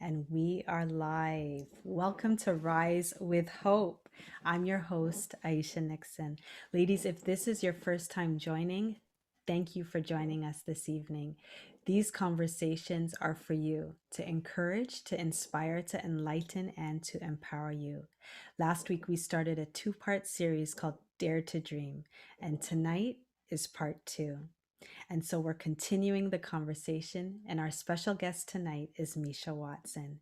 and we are live. Welcome to Rise with Hope. I'm your host, Aisha Nixon. Ladies, if this is your first time joining, thank you for joining us this evening. These conversations are for you to encourage, to inspire, to enlighten, and to empower you. Last week, we started a two-part series called Dare to Dream, and tonight is part two. And so we're continuing the conversation, and our special guest tonight is Meisha Watson.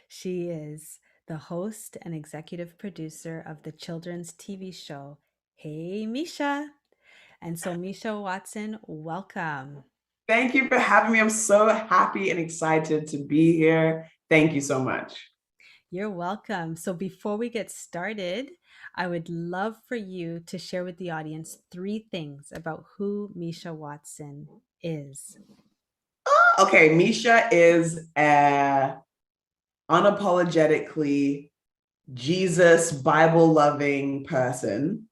She is the host and executive producer of the children's TV show, Hey Meisha. And so, Meisha Watson, welcome. Thank you for having me. I'm so happy and excited to be here. Thank you so much. You're welcome. So, before we get started, I would love for you to share with the audience three things about who Meisha Watson is. Okay, Meisha is a unapologetically Jesus Bible loving person.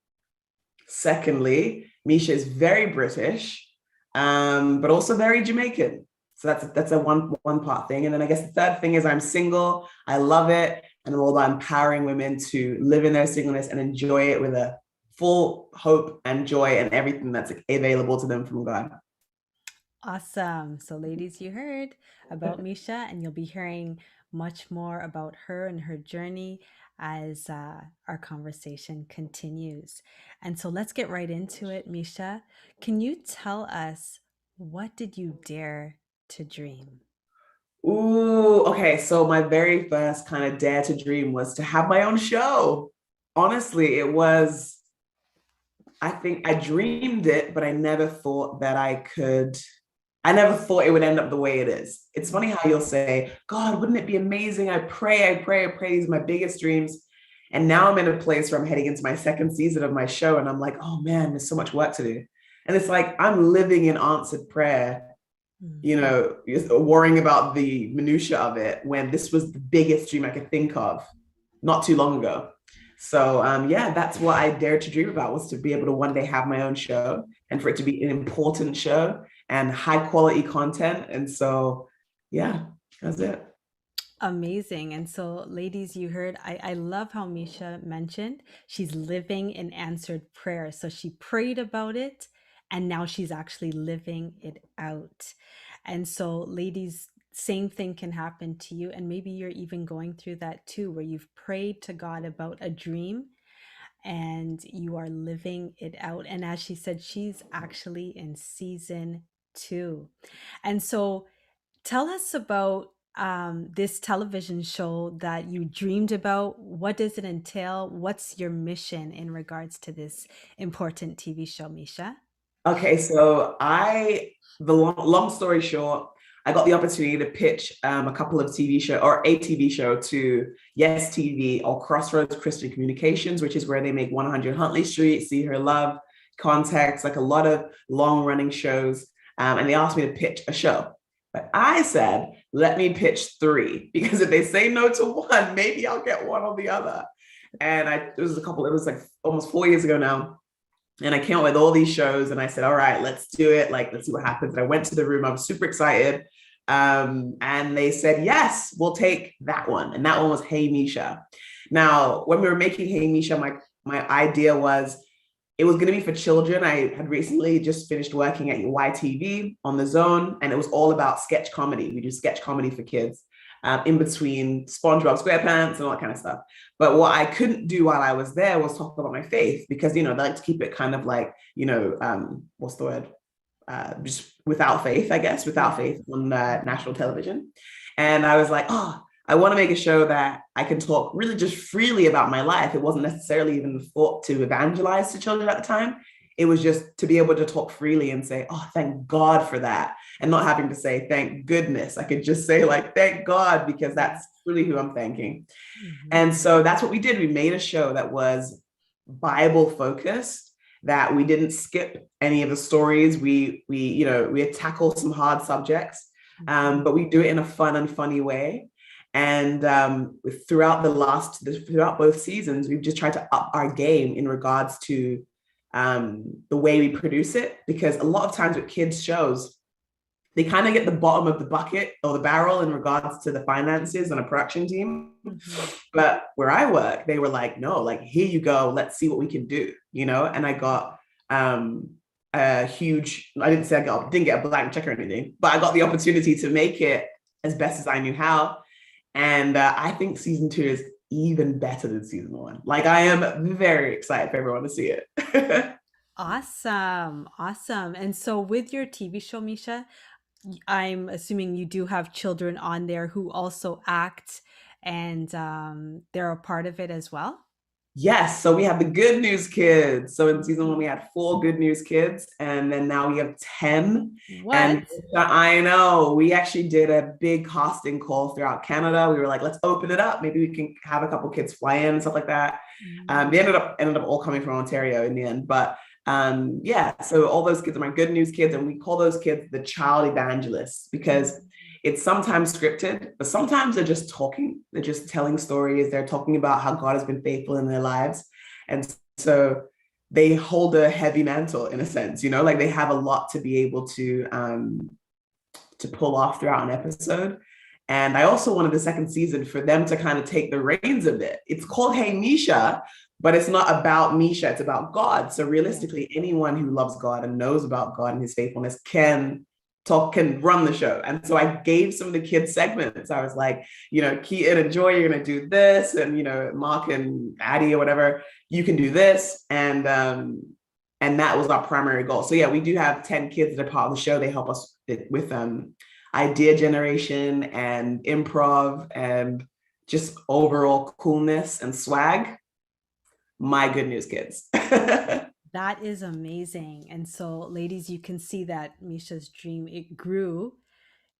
Secondly, Meisha is very British, but also very Jamaican. So that's a one part thing. And then I guess the third thing is I'm single. I love it, and I'm all about empowering women to live in their singleness and enjoy it with a full hope and joy and everything that's available to them from God. Awesome. So, ladies, you heard about Misha, and you'll be hearing much more about her and her journey as our conversation continues. And so, let's get right into it, Misha. Can you tell us what did you dare to dream? Ooh, okay. So my very first kind of dare to dream was to have my own show. Honestly, it was, I think I dreamed it, but I never thought that I never thought it would end up the way it is. It's funny how you'll say, God, wouldn't it be amazing? I pray. These are my biggest dreams. And now I'm in a place where I'm heading into my second season of my show. And I'm like, oh man, there's so much work to do. And it's like I'm living in answered prayer, Mm. worrying about the minutia of it when this was the biggest dream I could think of not too long ago. So yeah, that's what I dared to dream about, was to be able to one day have my own show and for it to be an important show and high quality content. And so yeah, that's it. Amazing. And so, ladies, you heard, I love how Misha mentioned she's living in answered prayer. So she prayed about it and now she's actually living it out. And so, ladies, same thing can happen to you. And maybe you're even going through that too, where you've prayed to God about a dream and you are living it out. And as she said, she's actually in season two. And so, tell us about this television show that you dreamed about. What does it entail? What's your mission in regards to this important TV show, Misha? Okay, so the long story short, I got the opportunity to pitch a couple of TV show or a TV show to Yes TV or Crossroads Christian Communications, which is where they make 100 Huntley Street, See Her Love, Context, like a lot of long running shows. And they asked me to pitch a show. But I said, let me pitch three, because if they say no to one, maybe I'll get one or the other. And it was like almost 4 years ago now, and I came up with all these shows and I said, all right, let's do it. Like, let's see what happens. And I went to the room. I was super excited. And they said, yes, we'll take that one. And that one was Hey Meisha. Now, when we were making Hey Meisha, my idea was it was going to be for children. I had recently just finished working at YTV on the Zone, and it was all about sketch comedy. We do sketch comedy for kids, in between SpongeBob SquarePants and all that kind of stuff. But what I couldn't do while I was there was talk about my faith, because, they like to keep it kind of like, what's the word? Just without faith, I guess, without faith on national television. And I was like, oh, I want to make a show that I can talk really just freely about my life. It wasn't necessarily even thought to evangelize to children at the time. It was just to be able to talk freely and say, oh, thank God for that. And not having to say, thank goodness. I could just say, like, thank God, because that's really who I'm thanking. Mhm. And so that's what we did. We made a show that was Bible focused, that we didn't skip any of the stories. We tackle some hard subjects, but we do it in a fun and funny way. And throughout both seasons, we've just tried to up our game in regards to the way we produce it, because a lot of times with kids shows, they kind of get the bottom of the bucket or the barrel in regards to the finances and a production team. Mm-hmm. But where I work, they were like, no, like, here you go, let's see what we can do, you know? And I got a huge, I didn't say didn't get a blank check or anything, but I got the opportunity to make it as best as I knew how. And I think season 2 is even better than season 1. Like, I am very excited for everyone to see it. Awesome. Awesome. And so with your TV show, Meisha, I'm assuming you do have children on there who also act and they're a part of it as well. Yes, so we have the good news kids. So in season 1, we had 4 good news kids, and then now we have 10. What? And I know we actually did a big casting call throughout Canada. We were like, let's open it up. Maybe we can have a couple kids fly in and stuff like that. They ended up all coming from Ontario in the end, but yeah. So all those kids are my good news kids, and we call those kids the child evangelists because it's sometimes scripted, but sometimes they're just talking. They're just telling stories. They're talking about how God has been faithful in their lives. And so they hold a heavy mantle in a sense, you know, like they have a lot to be able to pull off throughout an episode. And I also wanted the second season for them to kind of take the reins of it. It's called Hey Meisha, but it's not about Meisha, it's about God. So realistically, anyone who loves God and knows about God and his faithfulness can run the show. And so I gave some of the kids segments. I was like, you know, Keaton and Joy, you're going to do this. And, you know, Mark and Addie or whatever, you can do this. And that was our primary goal. So yeah, we do have 10 kids that are part of the show. They help us with idea generation and improv and just overall coolness and swag. My good news kids. That is amazing. And so, ladies, you can see that Misha's dream, it grew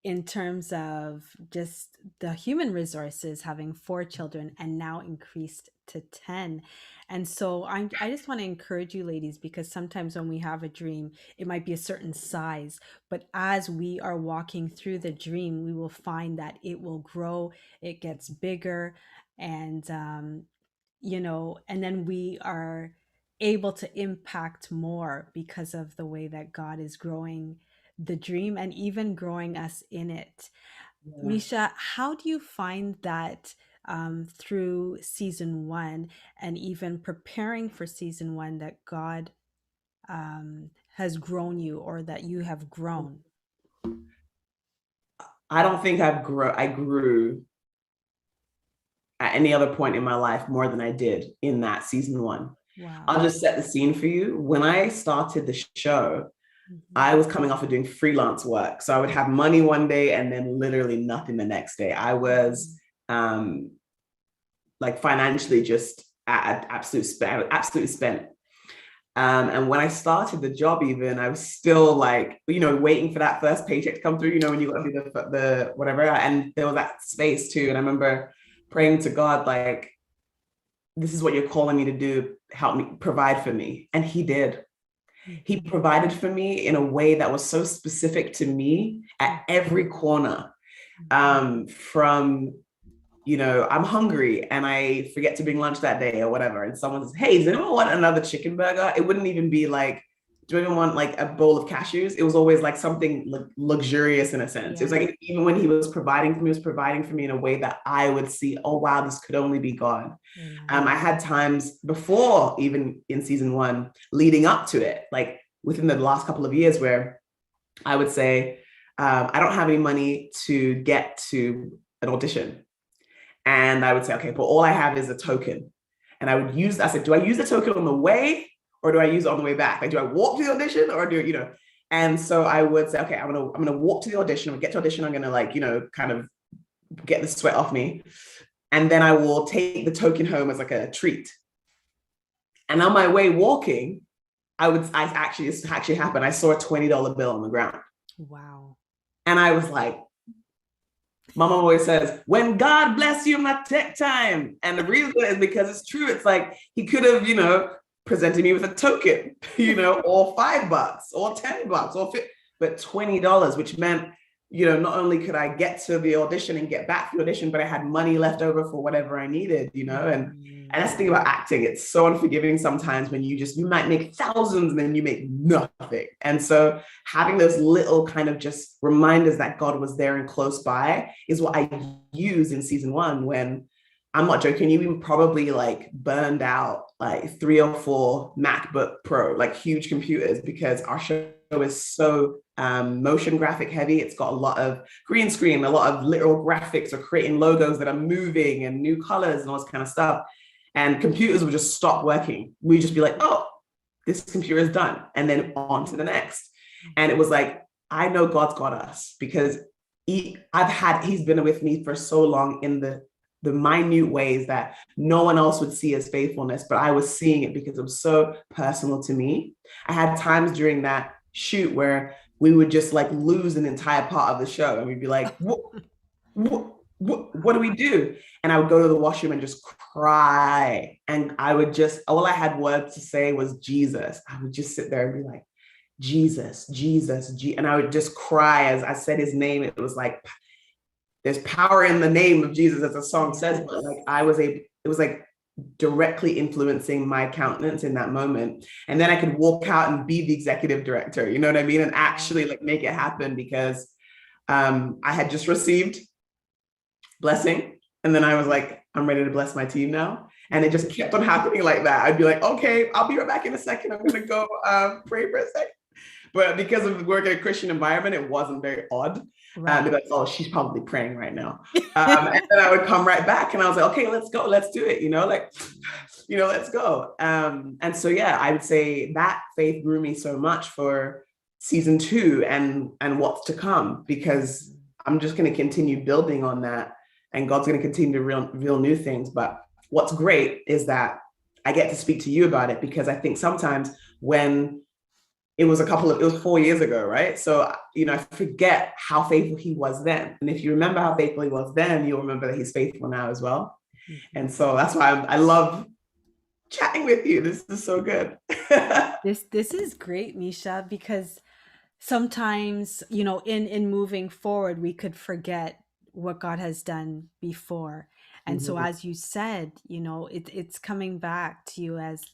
in terms of just the human resources, having 4 children and now increased to 10. And so I just want to encourage you ladies, because sometimes when we have a dream, it might be a certain size, but as we are walking through the dream, we will find that it will grow, it gets bigger, and and then we are able to impact more because of the way that God is growing the dream and even growing us in it. Yeah. Meisha, how do you find that through season 1 and even preparing for season 1 that God has grown you or that you have grown? I don't think I grew at any other point in my life more than I did in that season 1. Wow. I'll just set the scene for you. When I started the show, Mhm. I was coming off of doing freelance work. So I would have money one day and then literally nothing the next day. I was um, like financially just at absolutely spent. And when I started the job, even I was still like, you know, waiting for that first paycheck to come through, you know, when you got to do the whatever. And there was that space too. And I remember praying to God, like, this is what you're calling me to do. Help me, provide for me. And he did. He Mhm. provided for me in a way that was so specific to me at every corner. From, you know, I'm hungry and I forget to bring lunch that day or whatever. And someone says, hey, does anyone want another chicken burger? It wouldn't even be like, do anyone want like a bowl of cashews? It was always like something luxurious in a sense. It was Yeah. like, even when he was providing for me, he was providing for me in a way that I would see, oh, wow, this could only be God. Amen. I had times before, even in season 1, leading up to it, like within the last couple of years, where I would say, I don't have any money to get to an audition. And I would say, okay, but all I have is a token. And I would use, I said, do I use the token on the way or do I use it on the way back? Like, do I walk to the audition or do, you know? And so I would say, okay, I'm gonna walk to the audition. I'm gonna get to audition. I'm gonna like, you know, kind of get the sweat off me. And then I will take the token home as like a treat. And on my way walking, this actually happened. I saw a $20 bill on the ground. Wow. And I was like, my mom always says, when God bless you, my tech time. And the reason is because it's true. It's like he could have, you know, presented me with a token, you know, or $5 or $10 or $50, but $20, which meant, not only could I get to the audition and get back to the audition, but I had money left over for whatever I needed, and that's the thing about acting. It's so unforgiving sometimes when you might make thousands and then you make nothing. And so having those little kind of just reminders that God was there and close by is what I use in season one when, I'm not joking, you even probably like burned out like 3 or 4 MacBook Pro, like huge computers, because our show is so motion graphic heavy. It's got a lot of green screen, a lot of literal graphics, or creating logos that are moving and new colors and all this kind of stuff. And computers would just stop working. We'd just be like, oh, this computer is done. And then on to the next. And it was like, I know God's got us, because he's been with me for so long in the minute ways that no one else would see as faithfulness, but I was seeing it because it was so personal to me. I had times during that shoot where we would just like lose an entire part of the show, and we'd be like, what do we do? And I would go to the washroom and just cry. And I would just, all I had words to say was Jesus. I would just sit there and be like, Jesus, Jesus, and I would just cry as I said his name. It was like, there's power in the name of Jesus, as the song says, but like it was like directly influencing my countenance in that moment. And then I could walk out and be the executive director, you know what I mean? And actually like make it happen, because I had just received blessing. And then I was like, I'm ready to bless my team now. And it just kept on happening like that. I'd be like, okay, I'll be right back in a second. I'm going to go pray for a second. But because of working in a Christian environment, it wasn't very odd. Right. Like, oh, she's probably praying right now. And then I would come right back and I was like, okay, let's go. Let's do it. Let's go. And so, yeah, I would say that faith grew me so much for season 2 and what's to come, because I'm just going to continue building on that, and God's going to continue to reveal new things. But what's great is that I get to speak to you about it, because I think sometimes when it was 4 years ago, right? So, I forget how faithful he was then. And if you remember how faithful he was then, you'll remember that he's faithful now as well. Mm-hmm. And so that's why I love chatting with you. This is so good. This is great, Meisha, because sometimes, in moving forward, we could forget what God has done before. And so as you said, it's coming back to you as,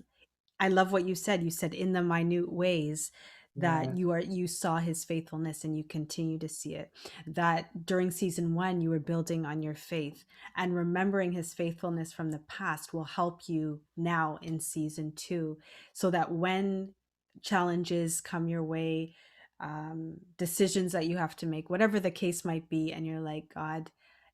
I love what you said. You said in the minute ways that you saw his faithfulness, and you continue to see it. That during season 1, you were building on your faith, and remembering his faithfulness from the past will help you now in season 2, so that when challenges come your way, decisions that you have to make, whatever the case might be, and you're like, God,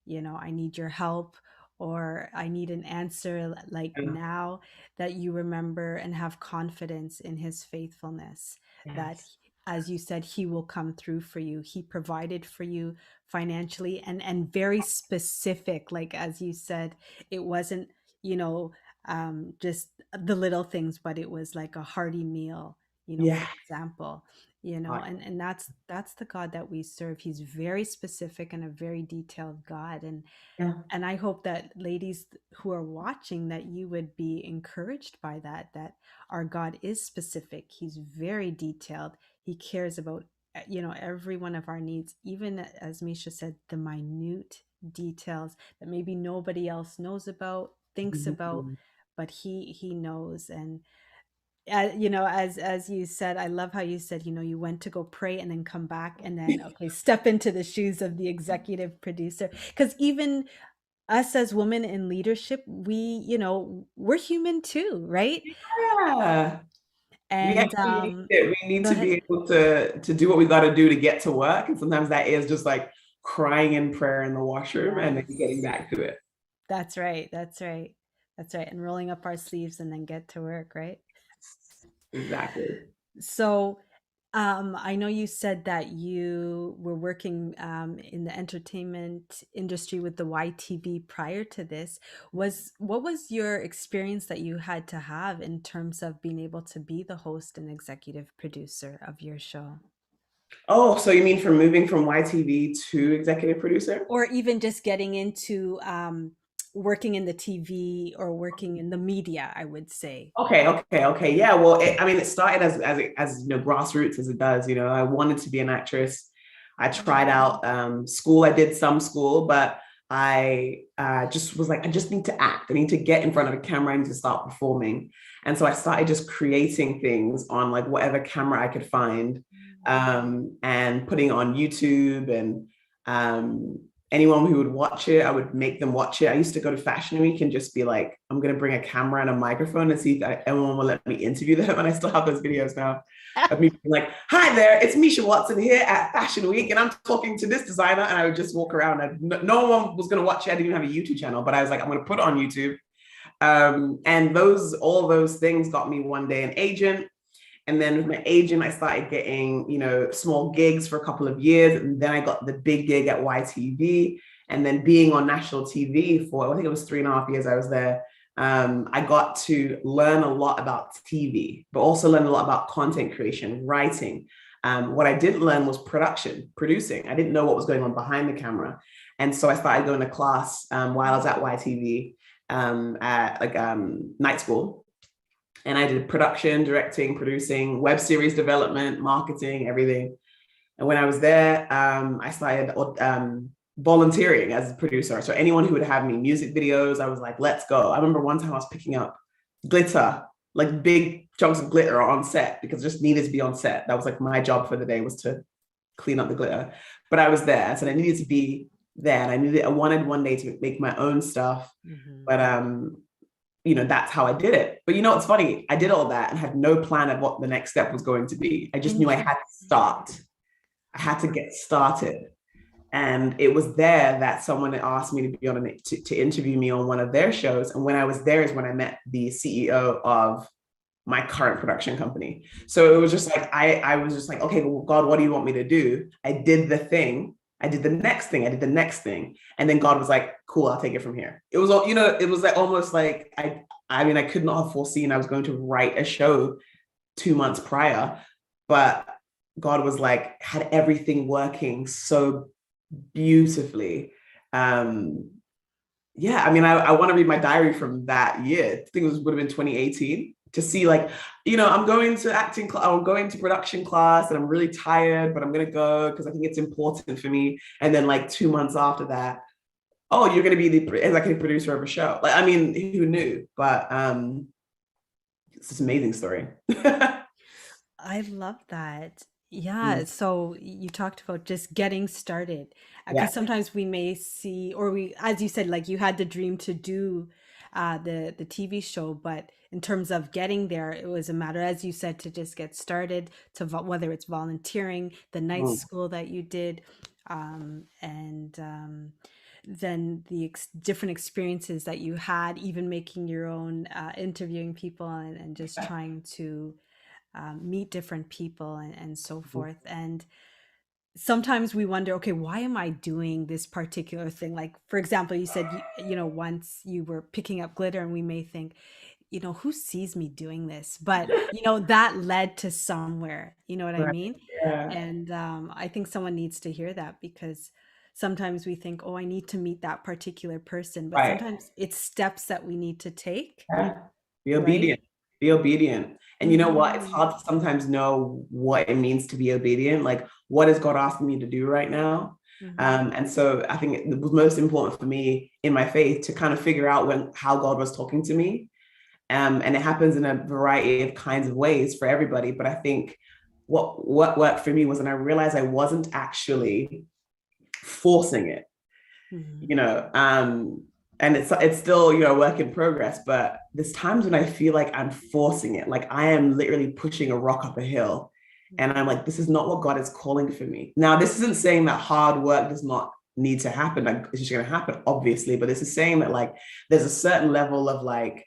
I need your help, or I need an answer now, that you remember and have confidence in his faithfulness. Yes. That, as you said, he will come through for you. He provided for you financially, and very specific. Like, as you said, it wasn't, just the little things, but it was like a hearty meal, for example, and that's the God that we serve. He's very specific and a very detailed God. And I hope that ladies who are watching, that you would be encouraged by that our God is specific. He's very detailed. He cares about, every one of our needs, even, as Meisha said, the minute details that maybe nobody else knows about, thinks about, but he knows. And as you said, I love how you said, you went to go pray and then come back and then, okay, step into the shoes of the executive producer. Because even us as women in leadership, we, we're human too, right? Yeah. And we need to be able to do what we got to do to get to work. And sometimes that is just like crying in prayer in the washroom and then getting back to it. That's right. And rolling up our sleeves and then get to work, right? Exactly. So I know you said that you were working in the entertainment industry with the YTV prior to this. What was your experience that you had to have in terms of being able to be the host and executive producer of your show? Oh, so you mean from moving from YTV to executive producer? Or even just getting into working in the TV or working in the media, I would say. Okay. Yeah. Well, it started as grassroots as it does. I wanted to be an actress. I tried out school. I did some school, but I just was like, I just need to act. I need to get in front of a camera. I need to start performing. And so I started just creating things on like whatever camera I could find, and putting on YouTube, and anyone who would watch it, I would make them watch it. I used to go to Fashion Week and just be like, I'm going to bring a camera and a microphone and see if anyone will let me interview them. And I still have those videos now of me being like, hi there, it's Meisha Watson here at Fashion Week, and I'm talking to this designer. And I would just walk around, and no one was going to watch it. I didn't even have a YouTube channel, but I was like, I'm going to put it on YouTube. And all those things got me one day an agent. And then with my agent, I started getting, small gigs for a couple of years. And then I got the big gig at YTV. And then being on national TV for, I think it was 3.5 years I was there. I got to learn a lot about TV, but also learn a lot about content creation, writing. What I didn't learn was producing. I didn't know what was going on behind the camera. And so I started going to class while I was at YTV at night school. And I did production, directing, producing, web series development, marketing, everything. And when I was there, I started volunteering as a producer. So anyone who would have me music videos, I was like, let's go. I remember one time I was picking up glitter, like big chunks of glitter on set, because it just needed to be on set. That was like my job for the day, was to clean up the glitter. But I was there. I said I needed to be there. And I wanted one day to make my own stuff. But that's how I did it. But what's funny? I did all that and had no plan of what the next step was going to be. I just knew I had to start. I had to get started. And it was there that someone asked me to be on to interview me on one of their shows. And when I was there is when I met the CEO of my current production company. So it was just like, I was just like, okay, well, God, what do you want me to do? I did the thing. I did the next thing. I did the next thing. And then God was like, cool, I'll take it from here. It was all, it was like almost like, I could not have foreseen I was going to write a show 2 months prior, but God was like, had everything working so beautifully. I want to read my diary from that year. I think would have been 2018, to see like, I'm going to I'm going to production class and I'm really tired, but I'm going to go because I think it's important for me. And then like 2 months after that, oh, you're going to be the executive producer of a show. Like, who knew? But it's this amazing story. I love that. Yeah. So you talked about just getting started, because sometimes we may see, or as you said, like you had the dream to do the TV show, but in terms of getting there, it was a matter, as you said, to just get started, to whether it's volunteering, the night school that you did, and then the different experiences that you had, even making your own, interviewing people, and just trying to meet different people, and so forth. And sometimes we wonder, okay, why am I doing this particular thing? Like, for example, you said, once you were picking up glitter, and we may think, who sees me doing this? But, that led to somewhere, you know what I Right. mean? Yeah. And I think someone needs to hear that, because sometimes we think, oh, I need to meet that particular person. But Right. sometimes it's steps that we need to take, Yeah. Be right? obedient. Be obedient. And you know what? It's Hmm. hard to sometimes know what it means to be obedient. Like, what is God asking me to do right now? Hmm. And so I think it was most important for me in my faith to kind of figure out how God was talking to me. And it happens in a variety of kinds of ways for everybody. But I think what worked for me was when I realized I wasn't actually forcing it, Hmm. and it's still, a work in progress, but there's times when I feel like I'm forcing it, like I am literally pushing a rock up a hill, and I'm like, this is not what God is calling for me. Now, this isn't saying that hard work does not need to happen, like it's just going to happen, obviously, but this is saying that like there's a certain level of like,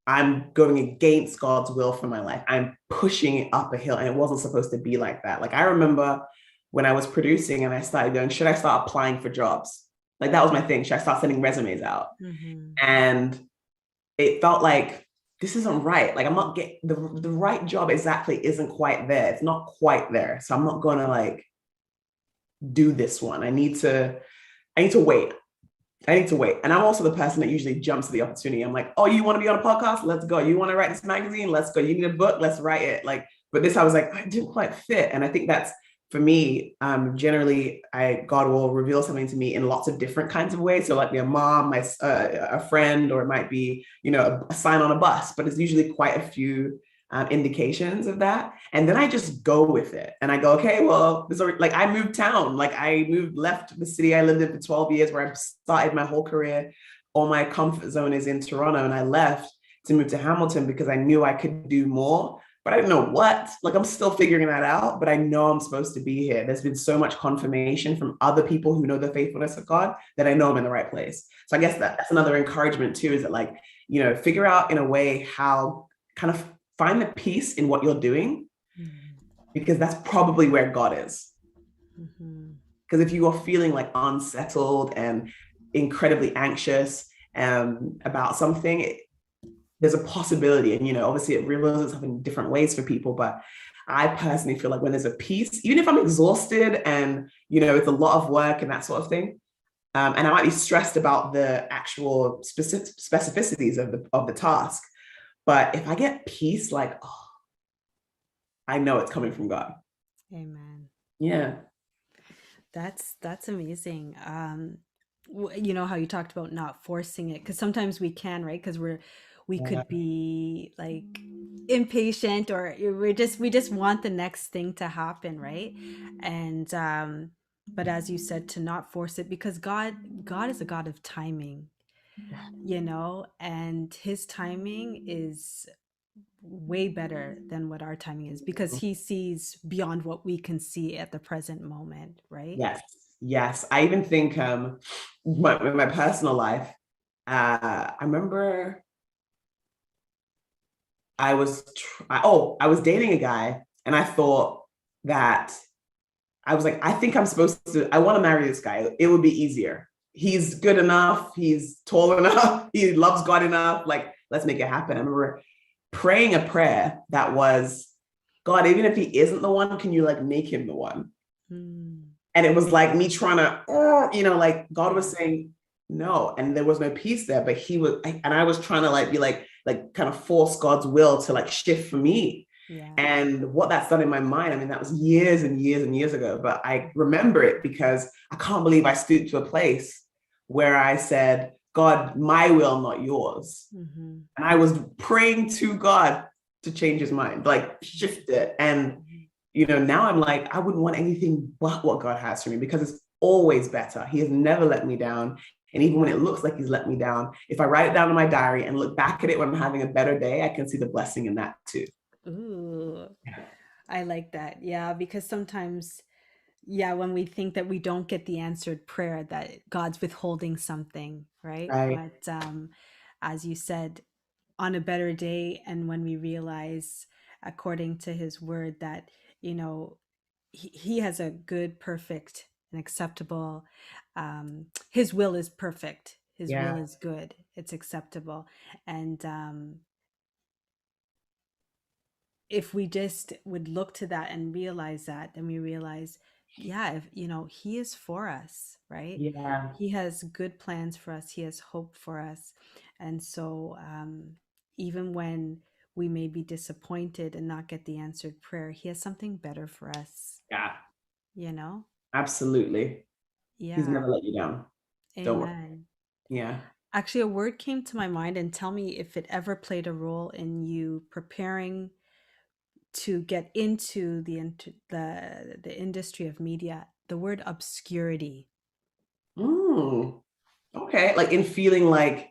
I'm going against God's will for my life. I'm pushing it up a hill, and it wasn't supposed to be like that. Like, I remember when I was producing and I started going, should I start applying for jobs? Like, that was my thing. Should I start sending resumes out? Hmm. And it felt like, this isn't right. Like, I'm not getting the right job exactly isn't quite there. It's not quite there. So I'm not going to like do this one. I need to wait. I need to wait. And I'm also the person that usually jumps to the opportunity. I'm like, oh, you want to be on a podcast? Let's go. You want to write this magazine? Let's go. You need a book? Let's write it. Like, but this, I was like, I didn't quite fit. And I think that's for me, generally, God will reveal something to me in lots of different kinds of ways. So, like my mom, a friend, or it might be, a sign on a bus. But it's usually quite a few indications of that, and then I just go with it, and I go, okay, well, like I moved town, like I left the city I lived in for 12 years, where I started my whole career. All my comfort zone is in Toronto, and I left to move to Hamilton because I knew I could do more, but I didn't know what. Like I'm still figuring that out, but I know I'm supposed to be here. There's been so much confirmation from other people who know the faithfulness of God that I know I'm in the right place. So I guess that's another encouragement too, is that like, figure out in a way how kind of find the peace in what you're doing, because that's probably where God is. Because if you are feeling like unsettled and incredibly anxious about something, there's a possibility. And, obviously it reveals itself in different ways for people. But I personally feel like when there's a peace, even if I'm exhausted and, it's a lot of work and that sort of thing, and I might be stressed about the actual specificities of the task. But if I get peace, like, oh, I know it's coming from God. Amen. Yeah. That's amazing. You know how you talked about not forcing it, because sometimes we can, right? Because we Yeah. could be like impatient, or we just want the next thing to happen, right? And but as you said, to not force it, because God is a God of timing, and his timing is way better than what our timing is, because he sees beyond what we can see at the present moment, right? Yes. Yes. I even think my personal life, I remember I was dating a guy, and I thought that I was like, I think I want to marry this guy. It would be easier. He's good enough. He's tall enough. He loves God enough. Like, let's make it happen. I remember praying a prayer that was, God, even if he isn't the one, can you like make him the one? Mm, And it was like me trying to, like God yeah. was saying no, and there was no peace there. But and I was trying to like be like kind of force God's will to like shift for me. Yeah. And what that's done in my mind, I mean, that was years and years and years ago, but I remember it because I can't believe I stooped to a place where I said, God, my will, not yours. Mm-hmm. And I was praying to God to change his mind, like shift it. And now I'm like, I wouldn't want anything but what God has for me, because it's always better. He has never let me down. And even when it looks like he's let me down, if I write it down in my diary and look back at it when I'm having a better day, I can see the blessing in that too. Ooh, I like that. Yeah, because sometimes, yeah, when we think that we don't get the answered prayer, that God's withholding something, right? Right. But as you said, on a better day, and when we realize, according to his word, that, you know, he has a good, perfect, and acceptable, his will is perfect. His will Yeah. is good. It's acceptable. And if we just would look to that and realize that, then we realize, yeah, if he is for us, right? Yeah. He has good plans for us, he has hope for us. And so even when we may be disappointed and not get the answered prayer, he has something better for us, Yeah. you know Absolutely. He's yeah. never let you down. Don't worry. Amen. Yeah. Actually, a word came to my mind, and tell me if it ever played a role in you preparing to get into the industry of media. The word obscurity. Mm, okay. Like in feeling like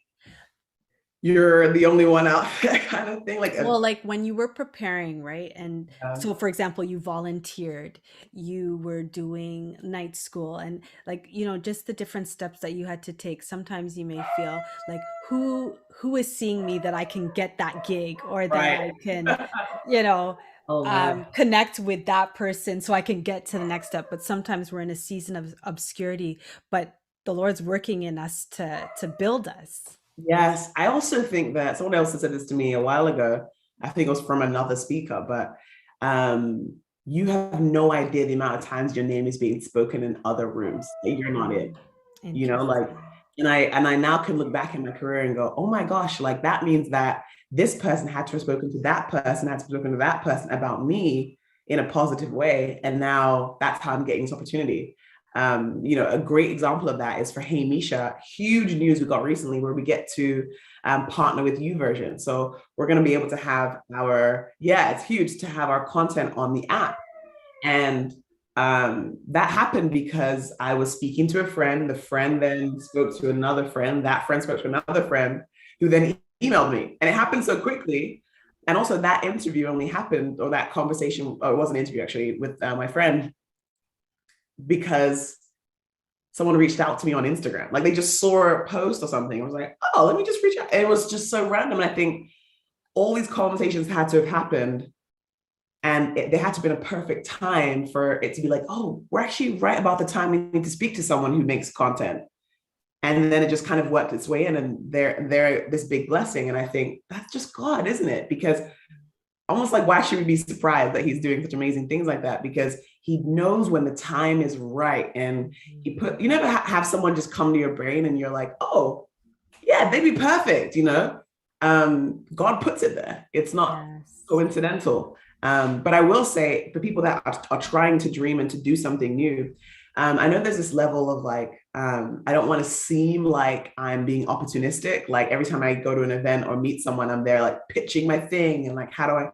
you're the only one out there kind of thing. Like Well, like when you were preparing, right? And uh, so, for example, you volunteered, you were doing night school, and like, just the different steps that you had to take. Sometimes you may feel like, who is seeing me that I can get that gig, or that right. I can, you know, Oh man. connect with that person so I can get to the next step. But sometimes we're in a season of obscurity, but the Lord's working in us to build us. Yes. I also think that someone else said this to me a while ago. I think it was from another speaker, but you have no idea the amount of times your name is being spoken in other rooms and you're not it. Mm, Like, interesting. and I now can look back in my career and go, oh my gosh, like that means that this person had to have spoken to that person, had to have spoken to that person about me. in a positive way. And now that's how I'm getting this opportunity. A great example of that is for Hey Meisha, huge news we got recently where we get to partner with YouVersion. So we're going to be able to have it's huge to have our content on the app. And that happened because I was speaking to a friend. The friend then spoke to another friend. That friend spoke to another friend who then emailed me. And it happened so quickly. And also that interview only happened, or that conversation, it was an interview actually with my friend, because someone reached out to me on Instagram. Like they just saw a post or something. I was like, oh, let me just reach out. And it was just so random. And I think all these conversations had to have happened, and there had to have been a perfect time for it to be like, oh, we're actually right about the time we need to speak to someone who makes content. And then it just kind of worked its way in, and they're this big blessing. And I think that's just God, isn't it? Because almost like, why should we be surprised that he's doing such amazing things like that? Because he knows when the time is right. And you never have someone just come to your brain and you're like, oh, yeah, they'd be perfect, God puts it there. It's not coincidental. But I will say, for people that are trying to dream and to do something new, I know there's this level of like, I don't want to seem like I'm being opportunistic. Like every time I go to an event or meet someone, I'm there like pitching my thing and like, how do I?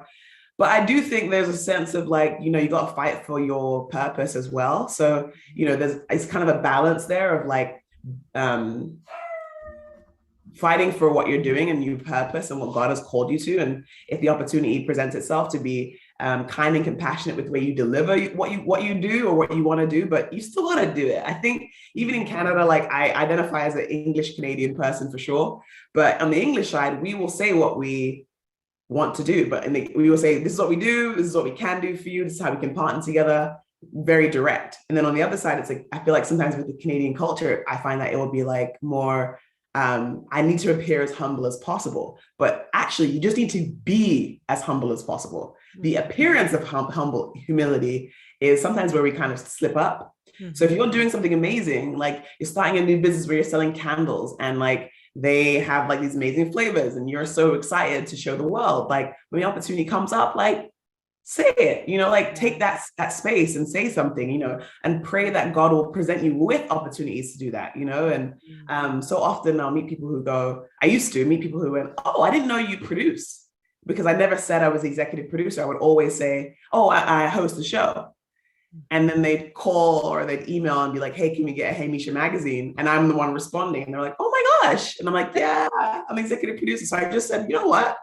But I do think there's a sense of like, you got to fight for your purpose as well. So, it's kind of a balance there of like, fighting for what you're doing and your purpose and what God has called you to. And if the opportunity presents itself, to be kind and compassionate with the way you deliver what you do or what you want to do, but you still want to do it. I think even in Canada, like I identify as an English Canadian person for sure, but on the English side, we will say what we want to do, but we will say, this is what we do, this is what we can do for you, this is how we can partner together, very direct. And then on the other side, it's like, I feel like sometimes with the Canadian culture, I find that it will be like more, I need to appear as humble as possible, but actually you just need to be as humble as possible. The appearance of humble humility is sometimes where we kind of slip up. So if you're doing something amazing, like you're starting a new business where you're selling candles and like they have like these amazing flavors and you're so excited to show the world, like when the opportunity comes up, like say it, like take that space and say something, and pray that God will present you with opportunities to do that, and so often I'll meet people who I used to meet people who went, oh, I didn't know you produce, because I never said I was the executive producer. I would always say, oh, I host a show. And then they'd call or they'd email and be like, hey, can we get a Hey Meisha magazine? And I'm the one responding. And they're like, oh my gosh. And I'm like, yeah, I'm executive producer. So I just said, you know what?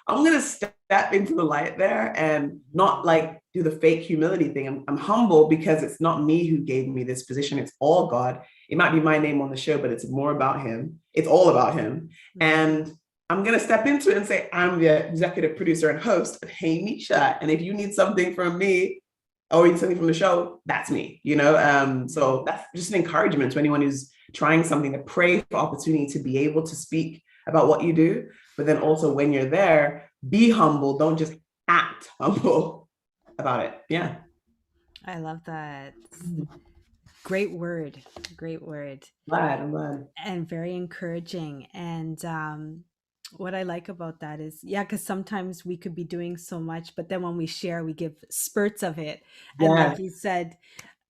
I'm going to step into the light there and not like do the fake humility thing. I'm humble because it's not me who gave me this position. It's all God. It might be my name on the show, but it's more about him. It's all about him. And I'm going to step into it and say, I'm the executive producer and host of Hey Meisha. And if you need something from me or you need something from the show, that's me, So that's just an encouragement to anyone who's trying something, to pray for opportunity to be able to speak about what you do. But then also when you're there, be humble. Don't just act humble about it. Yeah. I love that. Great word. I'm glad. And very encouraging. And what I like about that is, because sometimes we could be doing so much, but then when we share, we give spurts of it. And like you said,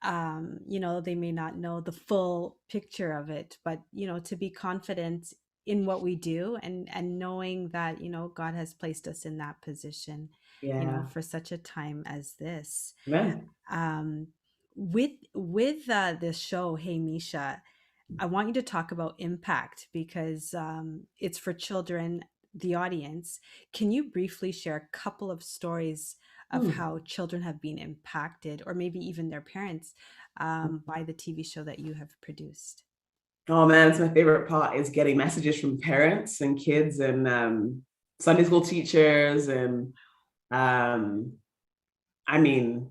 they may not know the full picture of it, but, to be confident in what we do and knowing that, God has placed us in that position, for such a time as this. With this show, Hey Meisha, I want you to talk about impact, because it's for children, the audience. Can you briefly share a couple of stories of how children have been impacted, or maybe even their parents, by the TV show that you have produced? Oh man, it's my favorite part, is getting messages from parents and kids and Sunday school teachers. And I mean,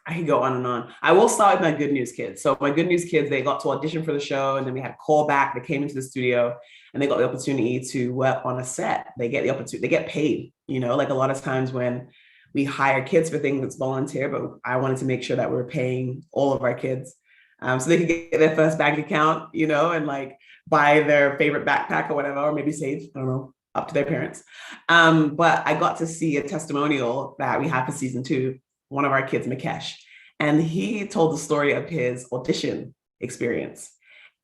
I could go on and on. I will start with my good news kids. So my good news kids, they got to audition for the show, and then we had a call back. They came into the studio and they got the opportunity to work on a set. They get the opportunity, they get paid, like a lot of times when we hire kids for things that's volunteer, but I wanted to make sure that we're paying all of our kids so they could get their first bank account, and like buy their favorite backpack or whatever, or maybe save, I don't know, up to their parents. But I got to see a testimonial that we have for season 2 one of our kids, Mikesh, and he told the story of his audition experience.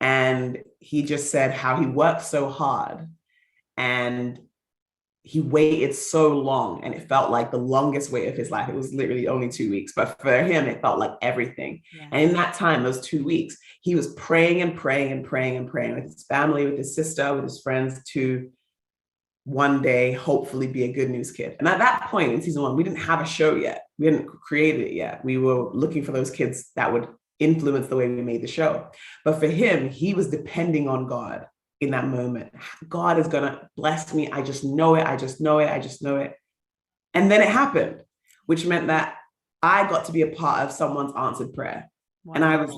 And he just said how he worked so hard and he waited so long, and it felt like the longest wait of his life. It was literally only 2 weeks, but for him, it felt like everything. Yeah. And in that time, those 2 weeks, he was praying and praying and praying and praying with his family, with his sister, with his friends to one day hopefully be a good news kid. And at that point in season 1, we didn't have a show yet. We hadn't created it yet. We were looking for those kids that would influence the way we made the show. But for him, he was depending on God in that moment. God is gonna bless me. I just know it. I just know it. I just know it. And then it happened, which meant that I got to be a part of someone's answered prayer. Wow. And I was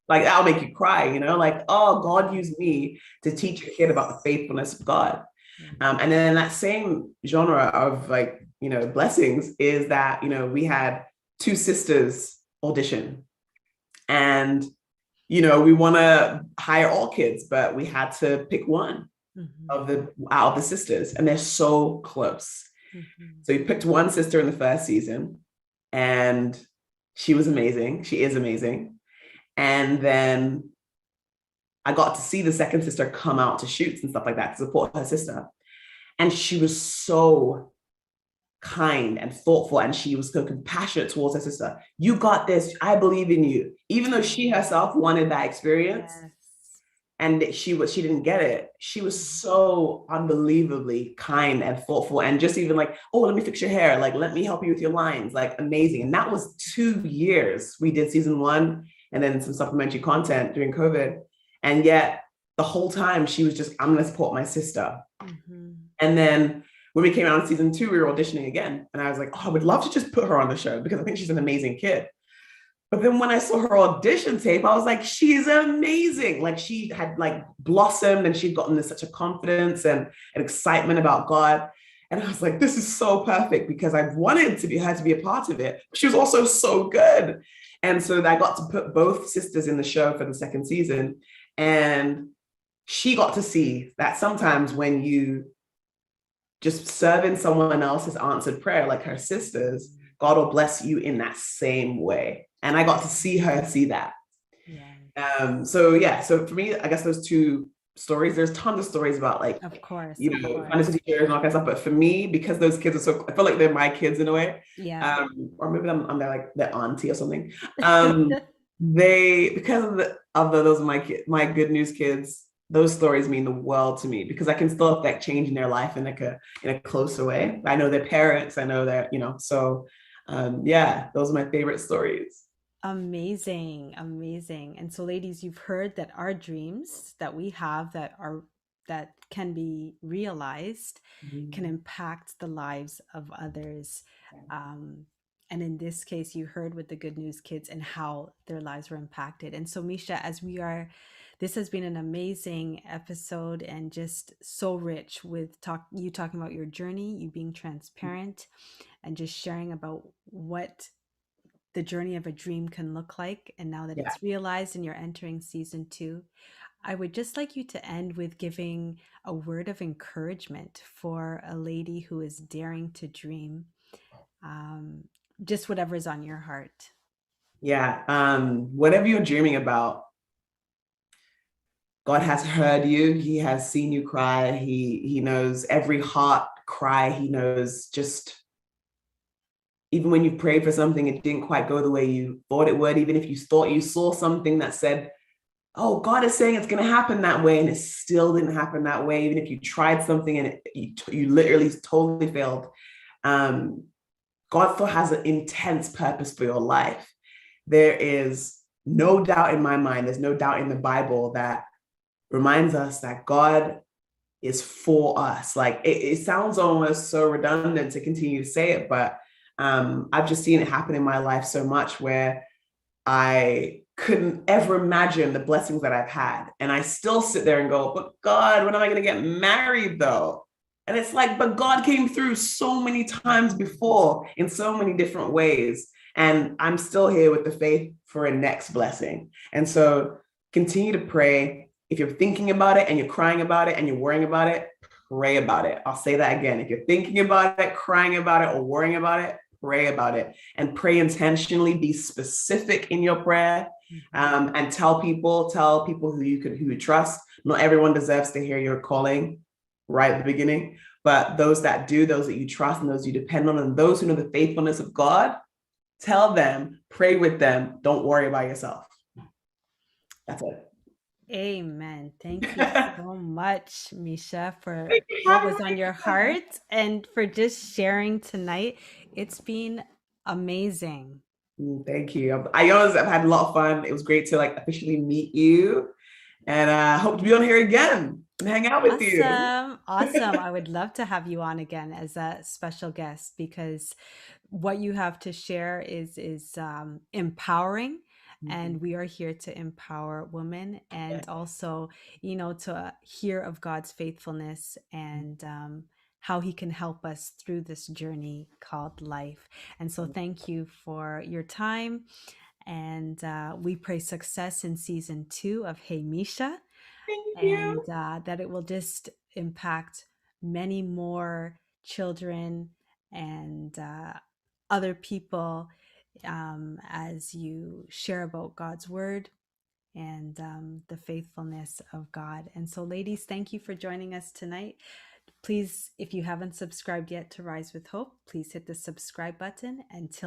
like, that'll make you cry, you know, like, oh, God used me to teach a kid about the faithfulness of God. And then that same genre of like, you know, blessings is that, you know, we had 2 sisters audition, and, you know, we want to hire all kids, but we had to pick one out of the sisters, and they're so close. So we picked one sister in the first season, and she was amazing. She is amazing. And then I got to see the second sister come out to shoots and stuff like that to support her sister. And she was so kind and thoughtful, and she was so compassionate towards her sister. You got this. I believe in you. Even though she herself wanted that experience, yes, and she didn't get it. She was so unbelievably kind and thoughtful, and just even like, oh, let me fix your hair. Like, let me help you with your lines. Like, amazing. And that was 2 years. We did season 1 and then some supplementary content during COVID. And yet the whole time she was just, I'm going to support my sister. And then when we came out in season 2, we were auditioning again. And I was like, oh, I would love to just put her on the show because I think she's an amazing kid. But then when I saw her audition tape, I was like, she's amazing. Like, she had like blossomed, and she'd gotten this such a confidence and an excitement about God. And I was like, this is so perfect, because I wanted her to be a part of it. She was also so good. And so I got to put both sisters in the show for the second season. And she got to see that sometimes when you just serve in someone else's answered prayer, like her sisters, God will bless you in that same way. And I got to see her see that. Yeah. So for me, I guess those 2 stories, there's tons of stories about, like, of course, you know, fantasy teachers and all that kind of stuff. But for me, because those kids are so, I feel like they're my kids in a way. Yeah. Or maybe I'm their auntie or something. Because of those are my good news kids. Those stories mean the world to me, because I can still affect change in their life in a closer way. I know their parents. I know their, you know, so those are my favorite stories. Amazing. And so, ladies, you've heard that our dreams that we have that can be realized can impact the lives of others. And in this case, you heard with the Good News Kids and how their lives were impacted. And so, Meisha, this has been an amazing episode and just so rich with you talking about your journey, you being transparent, and just sharing about what the journey of a dream can look like. And now that it's realized and you're entering season 2, I would just like you to end with giving a word of encouragement for a lady who is daring to dream. Just whatever's on your heart. Yeah. Whatever you're dreaming about, God has heard you. He has seen you cry. He knows every heart cry. He knows, just even when you prayed for something, it didn't quite go the way you thought it would. Even if you thought you saw something that said, oh, God is saying it's going to happen that way, and it still didn't happen that way. Even if you tried something and you literally totally failed. God still has an intense purpose for your life. There is no doubt in my mind, there's no doubt in the Bible that reminds us that God is for us. Like, it sounds almost so redundant to continue to say it, but I've just seen it happen in my life so much, where I couldn't ever imagine the blessings that I've had. And I still sit there and go, but God, when am I going to get married though? And it's like, but God came through so many times before in so many different ways. And I'm still here with the faith for a next blessing. And so continue to pray. If you're thinking about it and you're crying about it and you're worrying about it, pray about it. I'll say that again. If you're thinking about it, crying about it, or worrying about it, pray about it and pray intentionally, be specific in your prayer, and tell people who you trust. Not everyone deserves to hear your calling right at the beginning, but those that do, those that you trust and those you depend on, and those who know the faithfulness of God, tell them, pray with them. Don't worry about yourself. That's it. Amen. Thank you so much, Meisha, for what was on your heart and for just sharing tonight. It's been amazing. Thank you. I honestly, I've had a lot of fun. It was great to like officially meet you, and I hope to be on here again and hang out with you. Awesome. Awesome. I would love to have you on again as a special guest because what you have to share is empowering, and we are here to empower women and also, to hear of God's faithfulness and how he can help us through this journey called life. And so thank you for your time, and we pray success in season 2 of Hey Meisha, Thank and you. that it will just impact many more children and other people as you share about God's word and the faithfulness of God. And so, ladies, thank you for joining us tonight. Please, if you haven't subscribed yet to Rise with Hope, please hit the subscribe button. Until